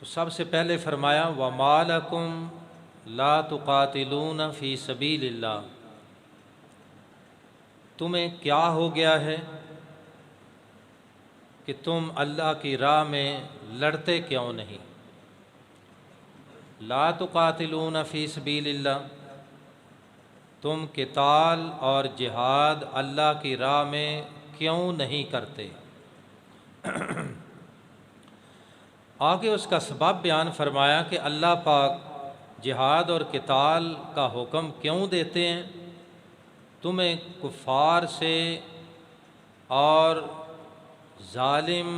تو سب سے پہلے فرمایا وَمَا لَكُمْ لَا تُقَاتِلُونَ فِي سَبِيلِ اللَّهِ، تمہیں کیا ہو گیا ہے کہ تم اللہ کی راہ میں لڑتے کیوں نہیں؟ لا تقاتلون فی سبیل اللہ، تم قتال اور جہاد اللہ کی راہ میں کیوں نہیں کرتے؟ آگے اس کا سبب بیان فرمایا کہ اللہ پاک جہاد اور قتال کا حکم کیوں دیتے ہیں، تمہیں کفار سے اور ظالم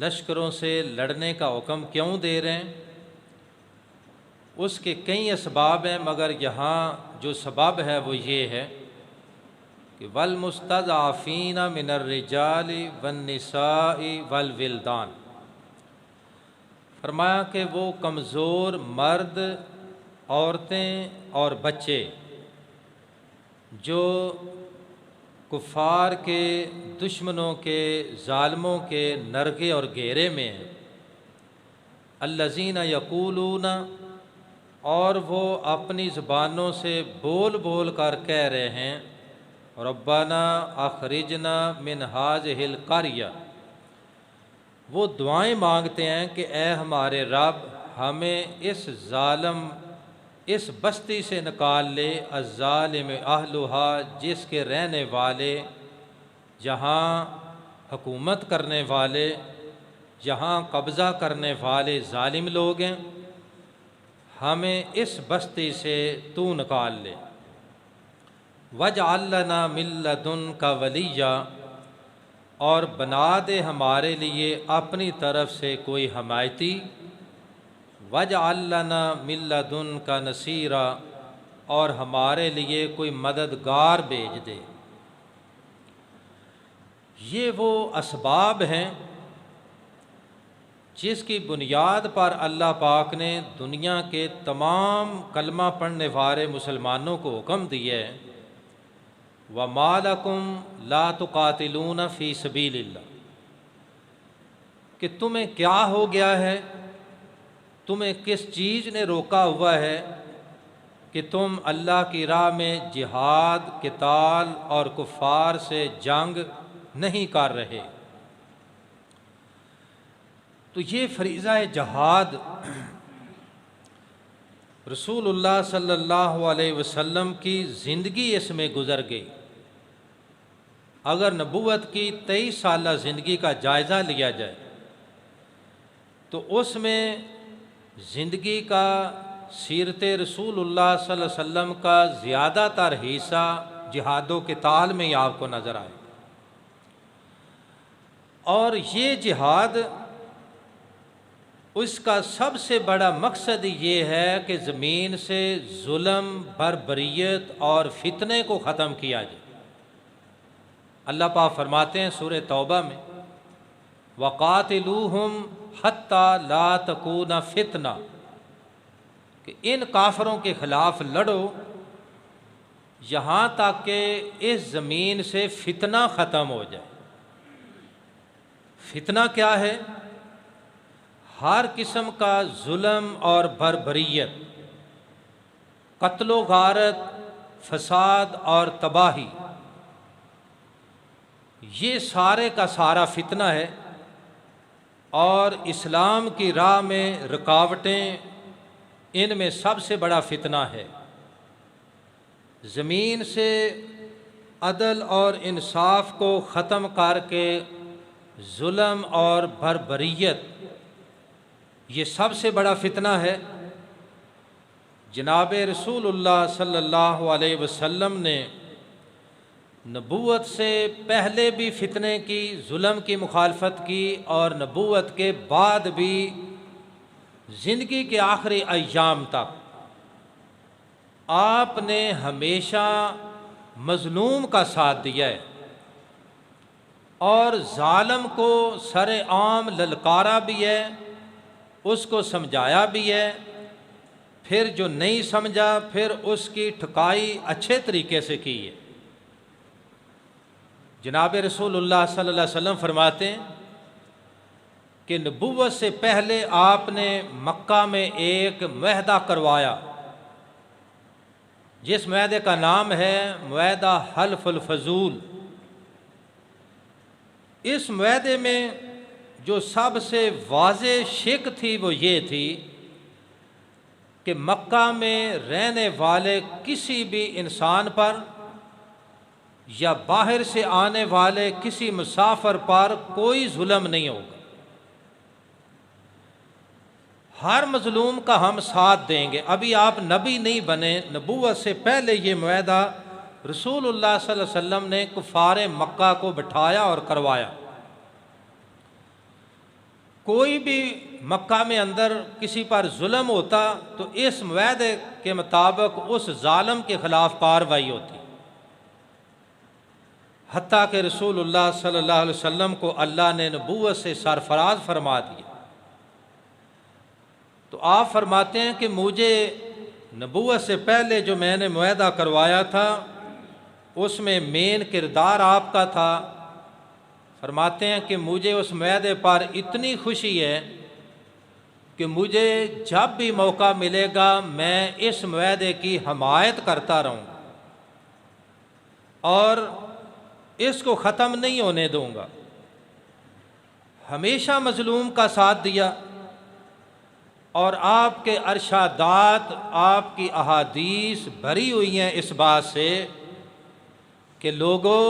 لشکروں سے لڑنے کا حکم کیوں دے رہے ہیں؟ اس کے کئی اسباب ہیں، مگر یہاں جو سبب ہے وہ یہ ہے کہ والمستضعفین من الرجال والنساء والولدان، فرمایا کہ وہ کمزور مرد، عورتیں اور بچے جو کفار کے، دشمنوں کے، ظالموں کے نرغے اور گھیرے میں ہیں، الذین یقولون، اور وہ اپنی زبانوں سے بول بول کر کہہ رہے ہیں ربنا اخرجنا من هذه القریہ، وہ دعائیں مانگتے ہیں کہ اے ہمارے رب ہمیں اس ظالم، اس بستی سے نکال لے، الظالم اہلھا، جس کے رہنے والے، جہاں حکومت کرنے والے، جہاں قبضہ کرنے والے ظالم لوگ ہیں، ہمیں اس بستی سے تو نکال لے، وَاجْعَل لَّنَا مِن لَّدُنْكَ وَلِيًّا، اور بنا دے ہمارے لیے اپنی طرف سے کوئی حمایتی، وَاجْعَل لَّنَا مِن لَّدُنْكَ نَصِيرًا، اور ہمارے لیے کوئی مددگار بھیج دے۔ یہ وہ اسباب ہیں جس کی بنیاد پر اللہ پاک نے دنیا کے تمام کلمہ پڑھنے والے مسلمانوں کو حکم دیا ہے وَمَا لَكُمْ لَا تُقَاتِلُونَ فِي سَبِيلِ اللَّهِ، کہ تمہیں کیا ہو گیا ہے، تمہیں کس چیز نے روکا ہوا ہے کہ تم اللہ کی راہ میں جہاد، قتال اور کفار سے جنگ نہیں کر رہے؟ تو یہ فریضہ جہاد رسول اللہ صلی اللہ علیہ وسلم کی زندگی اس میں گزر گئی۔ اگر نبوت کی 23 سالہ زندگی کا جائزہ لیا جائے تو اس میں زندگی کا، سیرت رسول اللہ صلی اللہ علیہ وسلم کا زیادہ تر حصہ جہاد و قتال میں ہی آپ کو نظر آئے، اور یہ جہاد، اس کا سب سے بڑا مقصد یہ ہے کہ زمین سے ظلم، بربریت اور فتنے کو ختم کیا جائے۔ اللہ پاک فرماتے ہیں سورہ توبہ میں وَقَاتِلُوهُمْ حَتَّى لَا تَكُونَ فِتْنَةٌ، کہ ان کافروں کے خلاف لڑو یہاں تک کہ اس زمین سے فتنہ ختم ہو جائے۔ فتنہ کیا ہے؟ ہر قسم کا ظلم اور بربریت، قتل و غارت، فساد اور تباہی، یہ سارے کا سارا فتنہ ہے، اور اسلام کی راہ میں رکاوٹیں، ان میں سب سے بڑا فتنہ ہے۔ زمین سے عدل اور انصاف کو ختم کر کے ظلم اور بربریت، یہ سب سے بڑا فتنہ ہے۔ جناب رسول اللہ صلی اللہ علیہ وسلم نے نبوت سے پہلے بھی فتنے کی، ظلم کی مخالفت کی، اور نبوت کے بعد بھی زندگی کے آخری ایام تک آپ نے ہمیشہ مظلوم کا ساتھ دیا ہے، اور ظالم کو سر عام للکارا بھی ہے، اس کو سمجھایا بھی ہے، پھر جو نہیں سمجھا پھر اس کی ٹھکائی اچھے طریقے سے کی ہے۔ جناب رسول اللہ صلی اللہ علیہ وسلم فرماتے ہیں کہ نبوت سے پہلے آپ نے مکہ میں ایک معاہدہ کروایا، جس معاہدے کا نام ہے معاہدہ حلف الفضول۔ اس معاہدے میں جو سب سے واضح شک تھی وہ یہ تھی کہ مکہ میں رہنے والے کسی بھی انسان پر یا باہر سے آنے والے کسی مسافر پر کوئی ظلم نہیں ہوگا، ہر مظلوم کا ہم ساتھ دیں گے۔ ابھی آپ نبی نہیں بنے، نبوت سے پہلے یہ معاہدہ رسول اللہ صلی اللہ علیہ وسلم نے کفار مکہ کو بٹھایا اور کروایا۔ کوئی بھی مکہ میں اندر کسی پر ظلم ہوتا تو اس معاہدے کے مطابق اس ظالم کے خلاف کارروائی ہوتی، حتیٰ کہ رسول اللہ صلی اللہ علیہ وسلم کو اللہ نے نبوت سے سرفراز فرما دیا۔ تو آپ فرماتے ہیں کہ مجھے نبوت سے پہلے جو میں نے معاہدہ کروایا تھا اس میں مین کردار آپ کا تھا۔ فرماتے ہیں کہ مجھے اس معاہدے پر اتنی خوشی ہے کہ مجھے جب بھی موقع ملے گا میں اس معاہدے کی حمایت کرتا رہوں گا اور اس کو ختم نہیں ہونے دوں گا۔ ہمیشہ مظلوم کا ساتھ دیا، اور آپ کے ارشادات، آپ کی احادیث بھری ہوئی ہیں اس بات سے کہ لوگوں،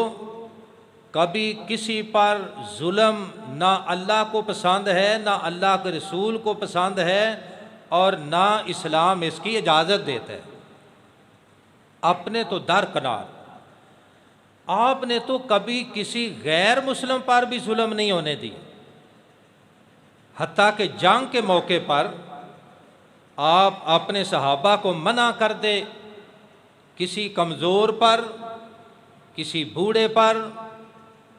کبھی کسی پر ظلم نہ اللہ کو پسند ہے، نہ اللہ کے رسول کو پسند ہے، اور نہ اسلام اس کی اجازت دیتا ہے۔ اپنے تو درکنار، آپ نے تو کبھی کسی غیر مسلم پر بھی ظلم نہیں ہونے دی، حتیٰ کہ جنگ کے موقع پر آپ اپنے صحابہ کو منع کر دے، کسی کمزور پر، کسی بوڑھے پر،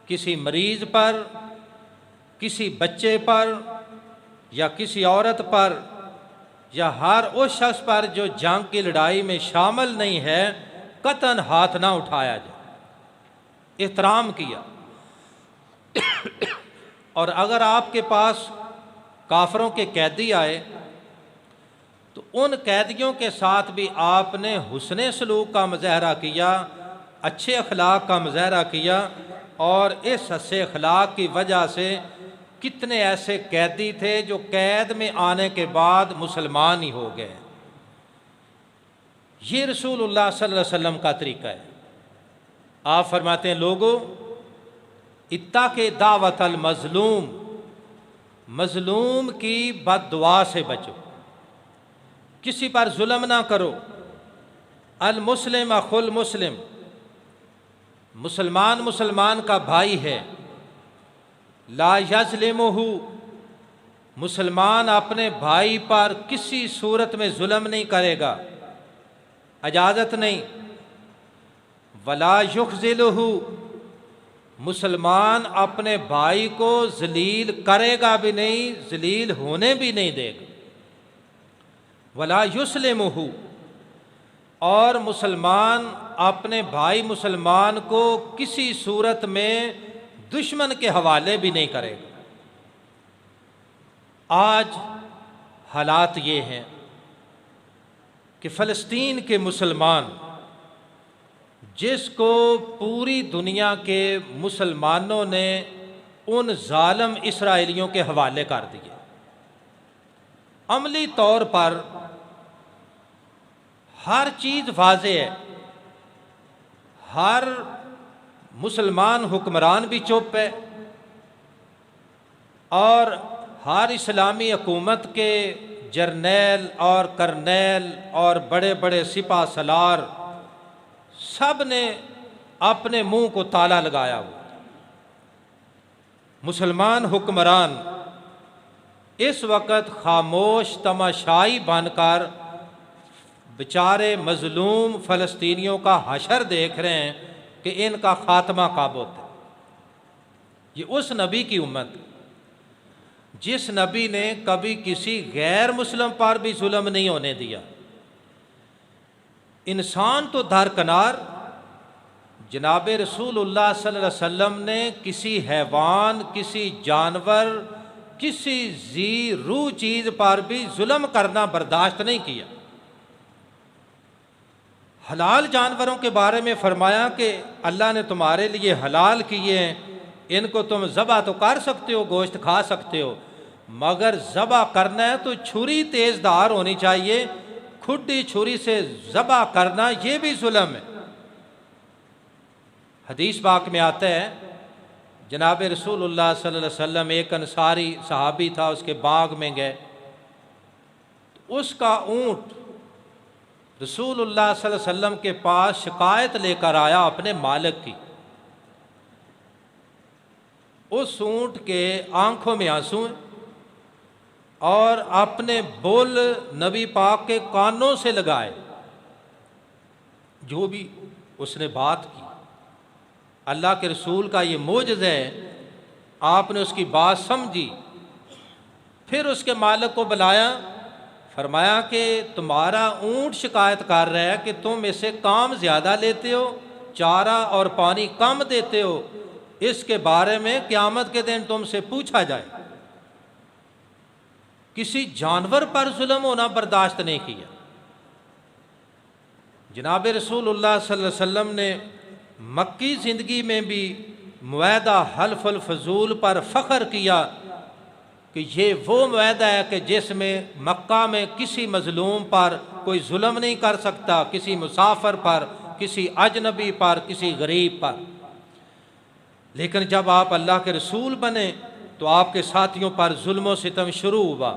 کسی مریض پر، کسی بچے پر یا کسی عورت پر یا ہر اس شخص پر جو جنگ کی لڑائی میں شامل نہیں ہے، قطعاً ہاتھ نہ اٹھایا جائے، احترام کیا۔ اور اگر آپ کے پاس کافروں کے قیدی آئے تو ان قیدیوں کے ساتھ بھی آپ نے حسن سلوک کا مظاہرہ کیا، اچھے اخلاق کا مظاہرہ کیا، اور اس اچھے اخلاق کی وجہ سے کتنے ایسے قیدی تھے جو قید میں آنے کے بعد مسلمان ہی ہو گئے۔ یہ رسول اللہ صلی اللہ علیہ وسلم کا طریقہ ہے۔ آپ فرماتے ہیں لوگوں، اتقوا دعوت المظلوم، مظلوم کی بد دعا سے بچو، کسی پر ظلم نہ کرو۔ المسلم اخو المسلم، مسلمان مسلمان کا بھائی ہے۔ لا یظلمہ، مسلمان اپنے بھائی پر کسی صورت میں ظلم نہیں کرے گا، اجازت نہیں۔ ولا یخذلہ، مسلمان اپنے بھائی کو ذلیل کرے گا بھی نہیں، ذلیل ہونے بھی نہیں دے گا۔ ولا یسلمہ، اور مسلمان اپنے بھائی مسلمان کو کسی صورت میں دشمن کے حوالے بھی نہیں کرے گا۔ آج حالات یہ ہیں کہ فلسطین کے مسلمان، جس کو پوری دنیا کے مسلمانوں نے ان ظالم اسرائیلیوں کے حوالے کر دیے، عملی طور پر ہر چیز واضح ہے، ہر مسلمان حکمران بھی چپ ہے، اور ہر اسلامی حکومت کے جرنیل اور کرنیل اور بڑے بڑے سپہ سالار سب نے اپنے منہ کو تالا لگایا ہوا۔ مسلمان حکمران اس وقت خاموش تماشائی بن کر بیچارے مظلوم فلسطینیوں کا حشر دیکھ رہے ہیں کہ ان کا خاتمہ کب ہوتا ہے۔ یہ اس نبی کی امت، جس نبی نے کبھی کسی غیر مسلم پر بھی ظلم نہیں ہونے دیا۔ انسان تو درکنار، جناب رسول اللہ صلی اللہ علیہ وسلم نے کسی حیوان، کسی جانور، کسی ذی روح چیز پر بھی ظلم کرنا برداشت نہیں کیا۔ حلال جانوروں کے بارے میں فرمایا کہ اللہ نے تمہارے لیے حلال کیے ہیں، ان کو تم ذبح تو کر سکتے ہو، گوشت کھا سکتے ہو، مگر ذبح کرنا ہے تو چھری تیز دھار ہونی چاہیے، کھڈی چھری سے ذبح کرنا یہ بھی ظلم ہے۔ حدیث پاک میں آتا ہے جناب رسول اللہ صلی اللہ علیہ وسلم ایک انصاری صحابی تھا، اس کے باغ میں گئے، اس کا اونٹ رسول اللہ صلی اللہ علیہ وسلم کے پاس شکایت لے کر آیا اپنے مالک کی۔ اس اونٹ کے آنکھوں میں آنسو ہیں اور اپنے بول نبی پاک کے کانوں سے لگائے، جو بھی اس نے بات کی۔ اللہ کے رسول کا یہ معجزہ ہے، آپ نے اس کی بات سمجھی، پھر اس کے مالک کو بلایا، فرمایا کہ تمہارا اونٹ شکایت کر رہا ہے کہ تم اسے کام زیادہ لیتے ہو، چارہ اور پانی کم دیتے ہو، اس کے بارے میں قیامت کے دن تم سے پوچھا جائے۔ کسی جانور پر ظلم ہونا برداشت نہیں کیا۔ جناب رسول اللہ صلی اللہ علیہ وسلم نے مکی زندگی میں بھی معاہدہ حلف الفضول پر فخر کیا کہ یہ وہ معاہدہ ہے کہ جس میں مکہ میں کسی مظلوم پر کوئی ظلم نہیں کر سکتا، کسی مسافر پر، کسی اجنبی پر، کسی غریب پر۔ لیکن جب آپ اللہ کے رسول بنے تو آپ کے ساتھیوں پر ظلم و ستم شروع ہوا۔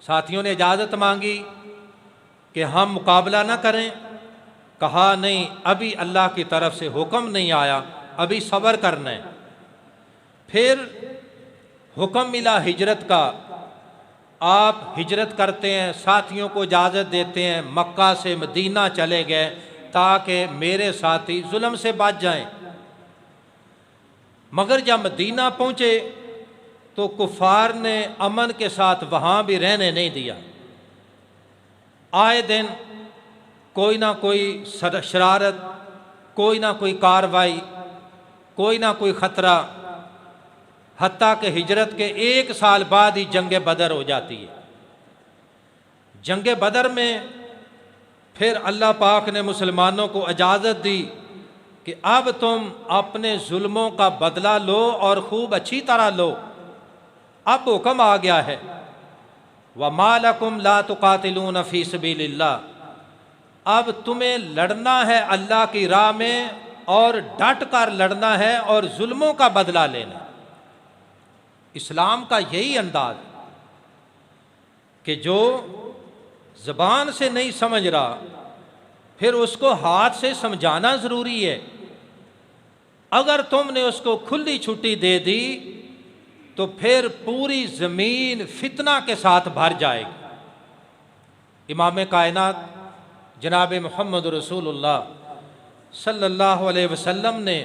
ساتھیوں نے اجازت مانگی کہ ہم مقابلہ نہ کریں، کہا نہیں، ابھی اللہ کی طرف سے حکم نہیں آیا، ابھی صبر کرنا ہے۔ پھر حکم ملا ہجرت کا، آپ ہجرت کرتے ہیں، ساتھیوں کو اجازت دیتے ہیں، مکہ سے مدینہ چلے گئے تاکہ میرے ساتھی ظلم سے بچ جائیں۔ مگر جب مدینہ پہنچے تو کفار نے امن کے ساتھ وہاں بھی رہنے نہیں دیا، آئے دن کوئی نہ کوئی شرارت، کوئی نہ کوئی کاروائی، کوئی نہ کوئی خطرہ، حتیٰ کہ ہجرت کے 1 سال بعد ہی جنگ بدر ہو جاتی ہے۔ جنگ بدر میں پھر اللہ پاک نے مسلمانوں کو اجازت دی کہ اب تم اپنے ظلموں کا بدلہ لو اور خوب اچھی طرح لو۔ اب حکم آ گیا ہے وَمَا لَكُمْ لَا تُقَاتِلُونَ فِي سَبِيلِ اللَّهِ، اب تمہیں لڑنا ہے اللہ کی راہ میں اور ڈٹ کر لڑنا ہے اور ظلموں کا بدلہ لینا۔ اسلام کا یہی انداز کہ جو زبان سے نہیں سمجھ رہا پھر اس کو ہاتھ سے سمجھانا ضروری ہے۔ اگر تم نے اس کو کھلی چھٹی دے دی تو پھر پوری زمین فتنہ کے ساتھ بھر جائے گی۔ امام کائنات جناب محمد رسول اللہ صلی اللہ علیہ وسلم نے،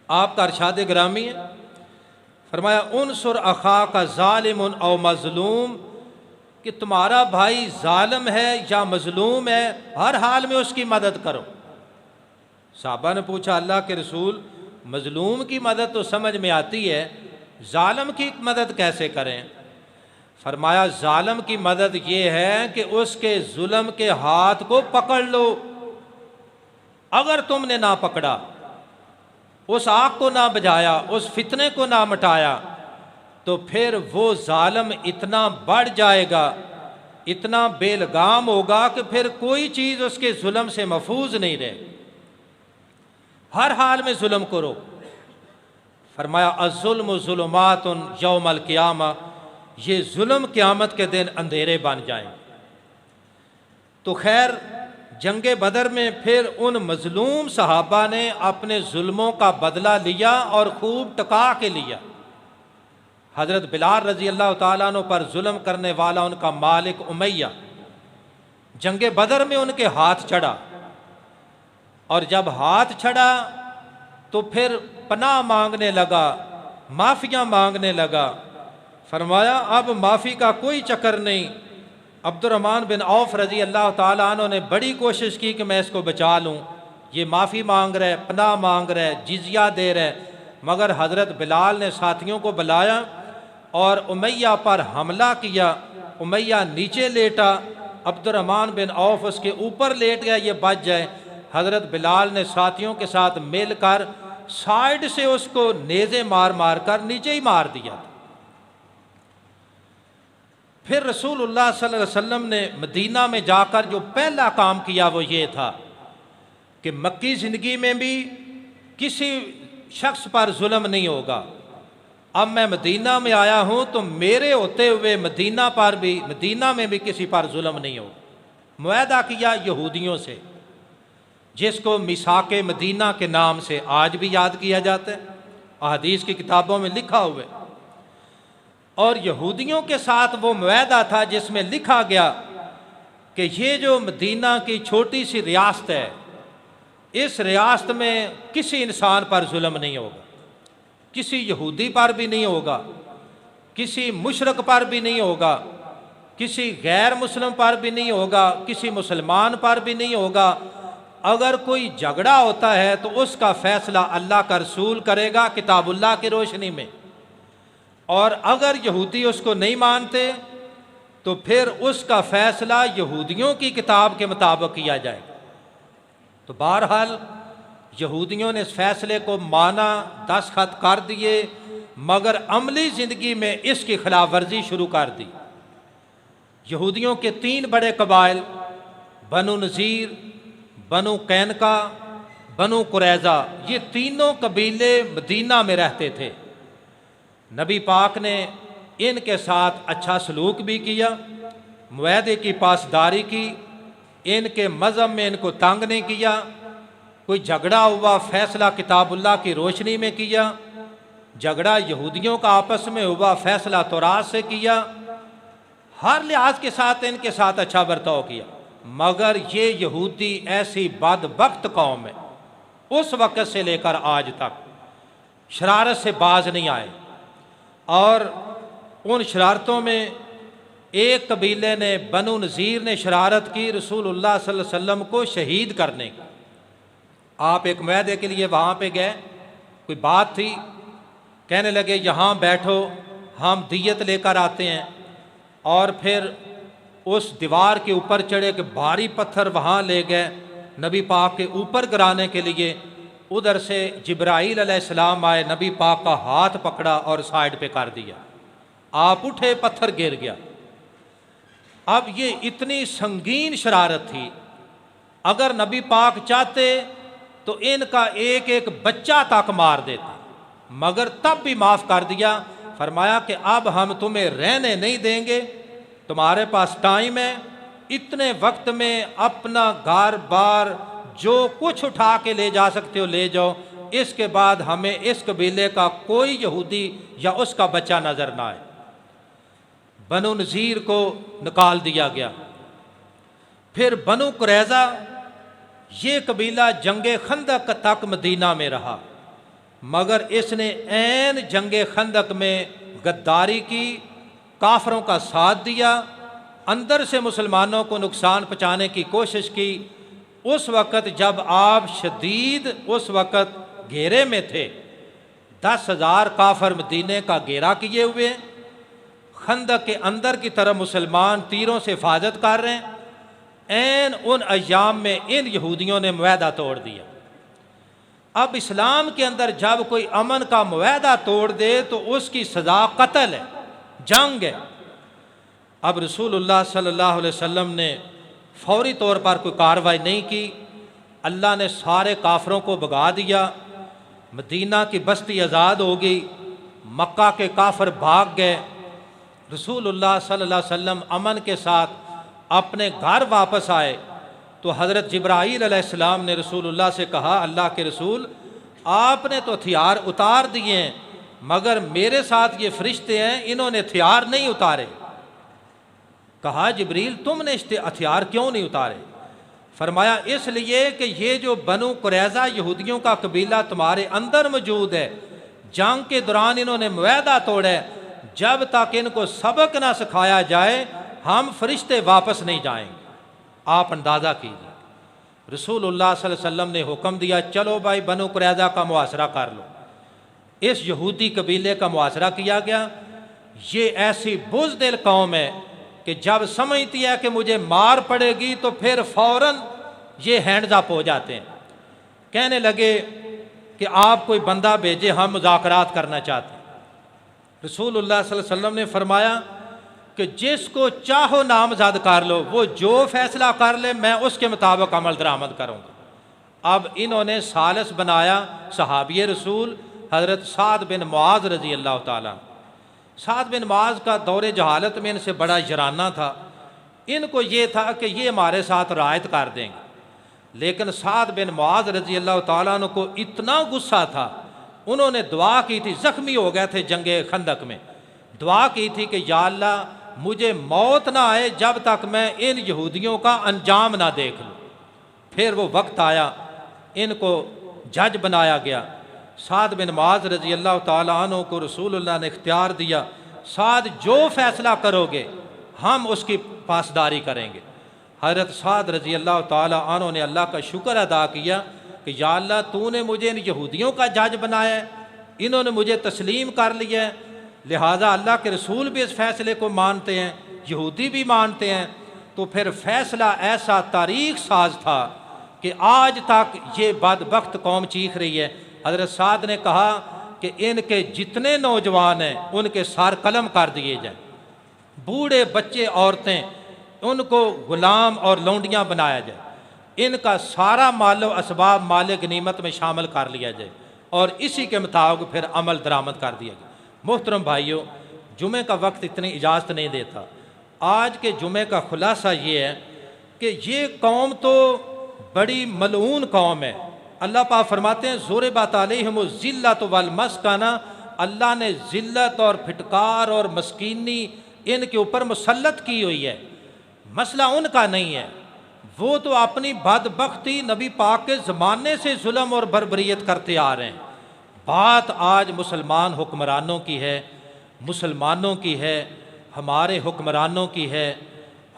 آپ کا ارشاد گرامی ہے، فرمایا انصر اخاک ظالم او مظلوم، کہ تمہارا بھائی ظالم ہے یا مظلوم ہے ہر حال میں اس کی مدد کرو۔ صحابہ نے پوچھا اللہ کے رسول، مظلوم کی مدد تو سمجھ میں آتی ہے، ظالم کی مدد کیسے کریں؟ فرمایا ظالم کی مدد یہ ہے کہ اس کے ظلم کے ہاتھ کو پکڑ لو۔ اگر تم نے نہ پکڑا، اس آگ کو نہ بجھایا، اس فتنے کو نہ مٹایا، تو پھر وہ ظالم اتنا بڑھ جائے گا، اتنا بے لگام ہوگا کہ پھر کوئی چیز اس کے ظلم سے محفوظ نہیں رہے۔ ہر حال میں ظلم کرو۔ فرمایا الظلم ظلمات یوم القیامہ، یہ ظلم قیامت کے دن اندھیرے بن جائیں۔ تو خیر جنگ بدر میں پھر ان مظلوم صحابہ نے اپنے ظلموں کا بدلہ لیا اور خوب ٹکا کے لیا۔ حضرت بلال رضی اللہ تعالیٰ عنہ پر ظلم کرنے والا ان کا مالک امیہ جنگ بدر میں ان کے ہاتھ چڑھا، اور جب ہاتھ چڑھا تو پھر پناہ مانگنے لگا، معافیاں مانگنے لگا۔ فرمایا اب معافی کا کوئی چکر نہیں۔ عبد الرحمن بن عوف رضی اللہ تعالیٰ عنہ نے بڑی کوشش کی کہ میں اس کو بچا لوں، یہ معافی مانگ رہے، پناہ مانگ رہے، جزیہ دے رہے، مگر حضرت بلال نے ساتھیوں کو بلایا، اور امیہ پر حملہ کیا، امیہ نیچے لیٹا، عبد الرحمن بن عوف اس کے اوپر لیٹ گیا یہ بچ جائے۔ حضرت بلال نے ساتھیوں کے ساتھ مل کر سائیڈ سے اس کو نیزے مار مار کر نیچے ہی مار دیا۔ پھر رسول اللہ صلی اللہ علیہ وسلم نے مدینہ میں جا کر جو پہلا کام کیا وہ یہ تھا کہ مکی زندگی میں بھی کسی شخص پر ظلم نہیں ہوگا، اب میں مدینہ میں آیا ہوں تو میرے ہوتے ہوئے مدینہ میں بھی کسی پر ظلم نہیں ہوگا۔ معاہدہ کیا یہودیوں سے، جس کو میثاق مدینہ کے نام سے آج بھی یاد کیا جاتا ہے، احادیث کی کتابوں میں لکھا ہوا ہے۔ اور یہودیوں کے ساتھ وہ معاہدہ تھا جس میں لکھا گیا کہ یہ جو مدینہ کی چھوٹی سی ریاست ہے، اس ریاست میں کسی انسان پر ظلم نہیں ہوگا، کسی یہودی پر بھی نہیں ہوگا، کسی مشرک پر بھی نہیں ہوگا، کسی غیر مسلم پر بھی نہیں ہوگا، کسی مسلمان پر بھی نہیں ہوگا۔ اگر کوئی جھگڑا ہوتا ہے تو اس کا فیصلہ اللہ کا رسول کرے گا کتاب اللہ کی روشنی میں، اور اگر یہودی اس کو نہیں مانتے تو پھر اس کا فیصلہ یہودیوں کی کتاب کے مطابق کیا جائے گا۔ تو بہرحال یہودیوں نے اس فیصلے کو مانا، دستخط کر دیے، مگر عملی زندگی میں اس کی خلاف ورزی شروع کر دی۔ یہودیوں کے 3 بڑے قبائل، بنو نذیر، بنو قینقا، بنو قریظہ، یہ تینوں قبیلے مدینہ میں رہتے تھے۔ نبی پاک نے ان کے ساتھ اچھا سلوک بھی کیا، معاہدے کی پاسداری کی، ان کے مذہب میں ان کو تنگ نہیں کیا، کوئی جھگڑا ہوا فیصلہ کتاب اللہ کی روشنی میں کیا، جھگڑا یہودیوں کا آپس میں ہوا فیصلہ تورات سے کیا، ہر لحاظ کے ساتھ ان کے ساتھ اچھا برتاؤ کیا۔ مگر یہ یہودی ایسی بدبخت قوم ہے، اس وقت سے لے کر آج تک شرارت سے باز نہیں آئے، اور ان شرارتوں میں ایک قبیلے نے، بنو نذیر نے شرارت کی رسول اللہ صلی اللہ علیہ وسلم کو شہید کرنے کی۔ آپ ایک معاہدے کے لیے وہاں پہ گئے، کوئی بات تھی، کہنے لگے یہاں بیٹھو ہم دیت لے کر آتے ہیں، اور پھر اس دیوار کے اوپر چڑھے کہ بھاری پتھر وہاں لے گئے نبی پاک کے اوپر گرانے کے لیے، ادھر سے جبرائیل علیہ السلام آئے، نبی پاک کا ہاتھ پکڑا اور سائیڈ پہ کر دیا، آپ اٹھے پتھر گر گیا۔ اب یہ اتنی سنگین شرارت تھی، اگر نبی پاک چاہتے تو ان کا ایک ایک بچہ تک مار دیتے، مگر تب بھی معاف کر دیا، فرمایا کہ اب ہم تمہیں رہنے نہیں دیں گے، تمہارے پاس ٹائم ہے، اتنے وقت میں اپنا گھر بار جو کچھ اٹھا کے لے جا سکتے ہو لے جاؤ، اس کے بعد ہمیں اس قبیلے کا کوئی یہودی یا اس کا بچہ نظر نہ آئے۔ بنو نذیر کو نکال دیا گیا۔ پھر بنو قریظہ، یہ قبیلہ جنگ خندق تک مدینہ میں رہا، مگر اس نے عین جنگ خندق میں غداری کی، کافروں کا ساتھ دیا، اندر سے مسلمانوں کو نقصان پہنچانے کی کوشش کی۔ اس وقت جب آپ شدید اس وقت گھیرے میں تھے، 10,000 کافر مدینے کا گھیرا کیے ہوئے، خندق کے اندر کی طرف مسلمان تیروں سے حفاظت کر رہے ہیں، عین ان ایام میں ان یہودیوں نے معاہدہ توڑ دیا۔ اب اسلام کے اندر جب کوئی امن کا معاہدہ توڑ دے تو اس کی سزا قتل ہے، جنگ ہے۔ اب رسول اللہ صلی اللہ علیہ وسلم نے فوری طور پر کوئی کارروائی نہیں کی، اللہ نے سارے کافروں کو بھگا دیا، مدینہ کی بستی آزاد ہو گئی، مکہ کے کافر بھاگ گئے، رسول اللہ صلی اللہ علیہ وسلم امن کے ساتھ اپنے گھر واپس آئے تو حضرت جبرائیل علیہ السلام نے رسول اللہ سے کہا، اللہ کے رسول آپ نے تو ہتھیار اتار دیے ہیں، مگر میرے ساتھ یہ فرشتے ہیں انہوں نے ہتھیار نہیں اتارے۔ کہا جبریل تم نے ہتھیار کیوں نہیں اتارے؟ فرمایا اس لیے کہ یہ جو بنو قریظہ یہودیوں کا قبیلہ تمہارے اندر موجود ہے، جنگ کے دوران انہوں نے معاہدہ توڑا، جب تک ان کو سبق نہ سکھایا جائے ہم فرشتے واپس نہیں جائیں گے۔ آپ اندازہ کیجیے، رسول اللہ صلی اللہ علیہ وسلم نے حکم دیا چلو بھائی بنو قریظہ کا محاصرہ کر لو۔ اس یہودی قبیلے کا محاصرہ کیا گیا، یہ ایسی بزدل قوم ہے کہ جب سمجھتی ہے کہ مجھے مار پڑے گی تو پھر فوراً یہ ہینڈز اپ ہو جاتے ہیں، کہنے لگے کہ آپ کوئی بندہ بھیجے، ہم مذاکرات کرنا چاہتے ہیں۔ رسول اللہ صلی اللہ علیہ وسلم نے فرمایا کہ جس کو چاہو نامزد کر لو، وہ جو فیصلہ کر لے میں اس کے مطابق عمل درآمد کروں گا۔ اب انہوں نے ثالث بنایا صحابی رسول حضرت سعد بن معاذ رضی اللہ تعالیٰ۔ سعد بن معاذ کا دور جہالت میں ان سے بڑا ژرانہ تھا، ان کو یہ تھا کہ یہ ہمارے ساتھ رعایت کر دیں گے، لیکن سعد بن معاذ رضی اللہ تعالیٰ عنہ کو اتنا غصہ تھا، انہوں نے دعا کی تھی، زخمی ہو گئے تھے جنگ خندق میں، دعا کی تھی کہ یا اللہ مجھے موت نہ آئے جب تک میں ان یہودیوں کا انجام نہ دیکھ لوں۔ پھر وہ وقت آیا، ان کو جج بنایا گیا۔ سعد بن معاذ رضی اللہ تعالیٰ عنہ کو رسول اللہ نے اختیار دیا، سعد جو فیصلہ کرو گے ہم اس کی پاسداری کریں گے۔ حضرت سعد رضی اللہ تعالیٰ عنہ نے اللہ کا شکر ادا کیا کہ یا اللہ تو نے مجھے ان یہودیوں کا جج بنایا ہے، انہوں نے مجھے تسلیم کر لیا ہے، لہٰذا اللہ کے رسول بھی اس فیصلے کو مانتے ہیں، یہودی بھی مانتے ہیں، تو پھر فیصلہ ایسا تاریخ ساز تھا کہ آج تک یہ بدبخت قوم چیخ رہی ہے۔ حضرت سعد نے کہا کہ ان کے جتنے نوجوان ہیں ان کے سر قلم کر دیے جائیں، بوڑھے بچے عورتیں ان کو غلام اور لونڈیاں بنایا جائے، ان کا سارا مال و اسباب مال غنیمت میں شامل کر لیا جائے، اور اسی کے مطابق پھر عمل درآمد کر دیا گیا۔ محترم بھائیوں، جمعے کا وقت اتنی اجازت نہیں دیتا، آج کے جمعے کا خلاصہ یہ ہے کہ یہ قوم تو بڑی ملعون قوم ہے۔ اللہ پاک فرماتے ہیں ضربت علیہم الذلۃ والمسکنہ، اللہ نے ذلت اور پھٹکار اور مسکینی ان کے اوپر مسلط کی ہوئی ہے۔ مسئلہ ان کا نہیں ہے، وہ تو اپنی بدبختی نبی پاک کے زمانے سے ظلم اور بربریت کرتے آ رہے ہیں۔ بات آج مسلمان حکمرانوں کی ہے، مسلمانوں کی ہے، ہمارے حکمرانوں کی ہے،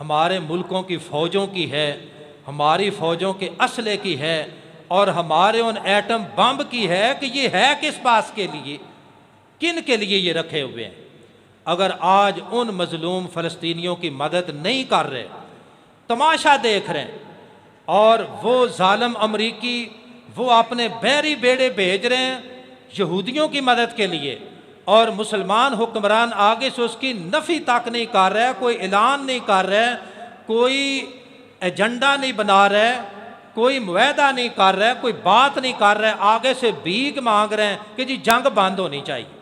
ہمارے ملکوں کی فوجوں کی ہے، ہماری فوجوں کے اسلحے کی ہے، اور ہمارے ان ایٹم بم کی ہے کہ یہ ہے کس بات کے لیے، کن کے لیے یہ رکھے ہوئے ہیں۔ اگر آج ان مظلوم فلسطینیوں کی مدد نہیں کر رہے، تماشا دیکھ رہے ہیں، اور وہ ظالم امریکی وہ اپنے بحری بیڑے بھیج رہے ہیں یہودیوں کی مدد کے لیے، اور مسلمان حکمران آگے سے اس کی نفی تک نہیں کر رہے، کوئی اعلان نہیں کر رہے، کوئی ایجنڈا نہیں بنا رہے، کوئی معاہدہ نہیں کر رہے، کوئی بات نہیں کر رہے، آگے سے بھیک مانگ رہے ہیں کہ جی جنگ بند ہونی چاہیے۔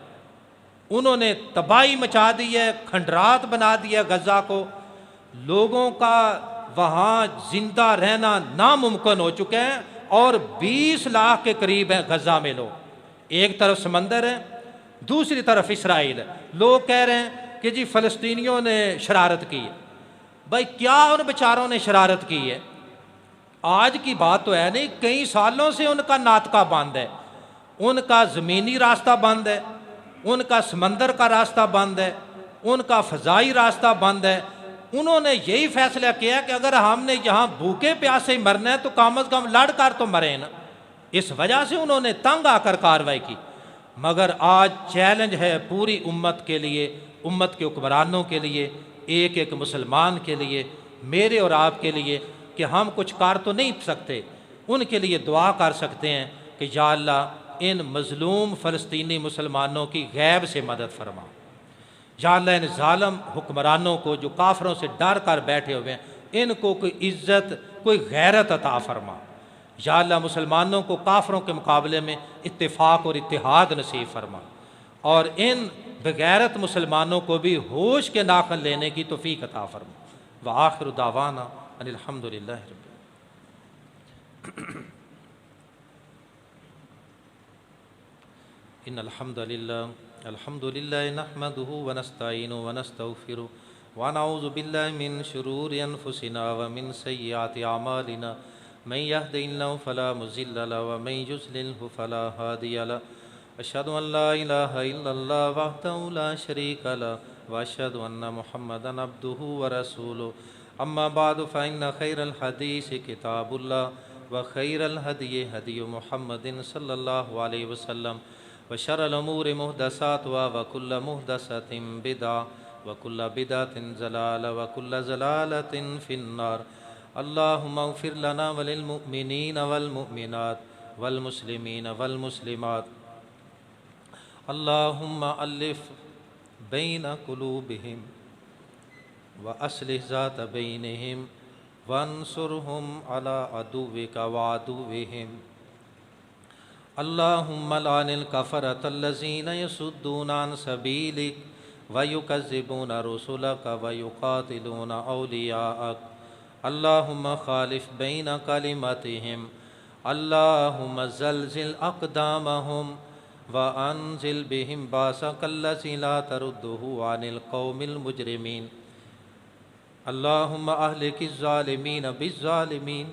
انہوں نے تباہی مچا دی ہے، کھنڈرات بنا دیا غزہ کو، لوگوں کا وہاں زندہ رہنا ناممکن ہو چکے ہیں، اور 20 لاکھ کے قریب ہیں غزہ میں لوگ، ایک طرف سمندر ہے دوسری طرف اسرائیل ہے۔ لوگ کہہ رہے ہیں کہ جی فلسطینیوں نے شرارت کی ہے۔ بھائی کیا ان بیچاروں نے شرارت کی ہے؟ آج کی بات تو ہے نہیں، کئی سالوں سے ان کا ناطقہ بند ہے، ان کا زمینی راستہ بند ہے، ان کا سمندر کا راستہ بند ہے، ان کا فضائی راستہ بند ہے۔ انہوں نے یہی فیصلہ کیا کہ اگر ہم نے یہاں بھوکے پیاسے مرنا ہے تو کم از کم لڑ کر تو مرے نا، اس وجہ سے انہوں نے تنگ آ کر کارروائی کی۔ مگر آج چیلنج ہے پوری امت کے لیے، امت کے حکمرانوں کے لیے، ایک ایک مسلمان کے لیے، میرے اور آپ کے لیے، کہ ہم کچھ کر تو نہیں سکتے، ان کے لیے دعا کر سکتے ہیں کہ یا اللہ ان مظلوم فلسطینی مسلمانوں کی غیب سے مدد فرما، یا اللہ ان ظالم حکمرانوں کو جو کافروں سے ڈر کر بیٹھے ہوئے ہیں ان کو کوئی عزت کوئی غیرت عطا فرما، یا اللہ مسلمانوں کو کافروں کے مقابلے میں اتفاق اور اتحاد نصیب فرما، اور ان بغیرت مسلمانوں کو بھی ہوش کے ناخن لینے کی توفیق عطا فرما۔ وآخر دعوانا ان الحمد للہ رب ان الحمد للہ نحمده ونستعینه ونستغفره ونعوذ باللہ من شرور انفسنا ومن سیئات اعمالنا من يهد الله فلا مضل له ومن يضلل فلا هادي له اشهد ان لا اله الا الله وحده لا شريك له واشهد ان محمدا عبده ورسوله اما بعد فان خير الحديث كتاب الله وخير الهدي هدي محمد صلى الله عليه وسلم وشر الأمور محدثاتها وكل محدثة بدعة وكل بدعة ضلالة وكل ضلالة في النار. اللهم اغفر لنا وللمؤمنين والمؤمنات والمسلمين والمسلمات. اللهم ألف بين قلوبهم وأصلح ذات بينهم وانصرهم على عدوك وعدوهم. اللهم لعن الكفرة الذين يصدون عن سبيلك ويكذبون رسلك ويقاتلون أولياءك. اللهم خالف بين كلمتهم. اللهم زلزل أقدامهم وأنزل بهم باسك الذي لا ترده عن القوم المجرمين. اللهم أهلك الظالمين بالظالمين.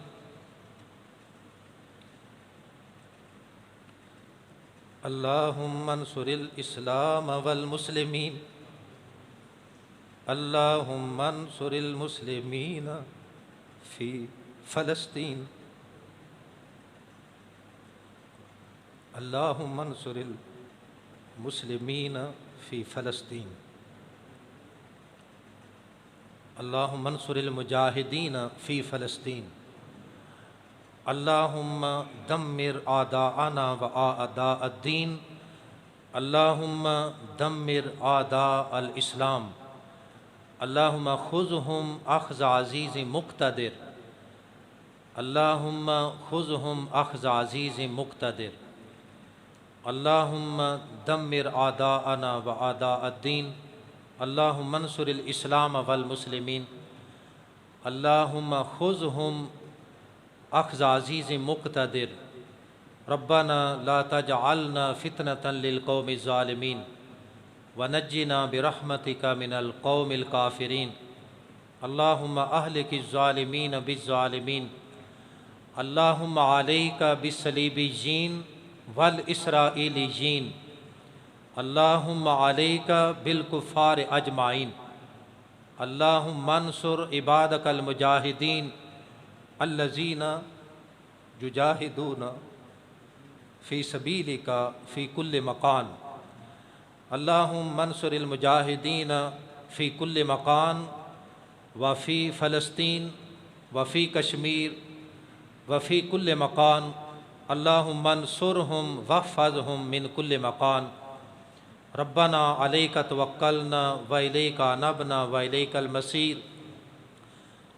اللهم انصر الإسلام والمسلمين. اللهم انصر المسلمين في فلسطين. اللهم انصر المسلمين في فلسطين. اللهم انصر المجاهدين في فلسطين. اللهم دمر أعداءنا وأعداء الدين. اللهم دمر أعداء الإسلام. اللهم خذهم أخذ عزيز مقتدر. اللهم خذهم أخذ عزيز مقتدر. اللهم دمر أعداءنا وأعداء الدين. اللهم انصر الإسلام والمسلمين. اللهم خذهم أخذ عزيز مقتدر. ربنا لا تجعلنا فتنة للقوم الظالمين ونجنا برحمتك من القوم الكافرين. اللهم أهلك الظالمين بالظالمين. اللهم عليك بالصليبيين والإسرائيليين. اللهم عليك بالكفار أجمعين. اللهم انصر عبادك المجاهدين الذين يجاهدون في سبيلك في كل مكان. اللهم انصر المجاهدين في كل مكان وفي فلسطين وفي كشمیر وفي كل مكان. اللهم انصرهم واحفظهم من كل مكان. ربنا عليك توكلنا وإليك أنبنا وإليك المصير.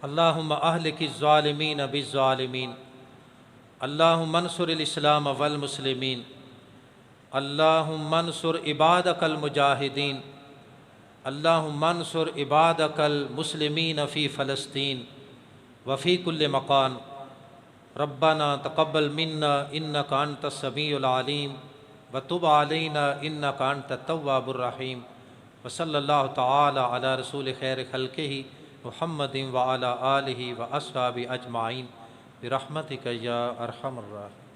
اللهم أهلك الظالمين بالظالمين. اللهم انصر الإسلام والمسلمين. اللهم انصر عبادك المجاهدين. اللهم انصر عبادك المسلمين في فلسطين وفي كل مكان. ربنا تقبل منا إنك أنت السميع العليم وتب علينا إنك أنت التواب الرحيم. وصلى الله تعالى على رسول خير خلقه محمد وعلى آله وأصحابه أجمعين برحمتك يا أرحم الراحمين.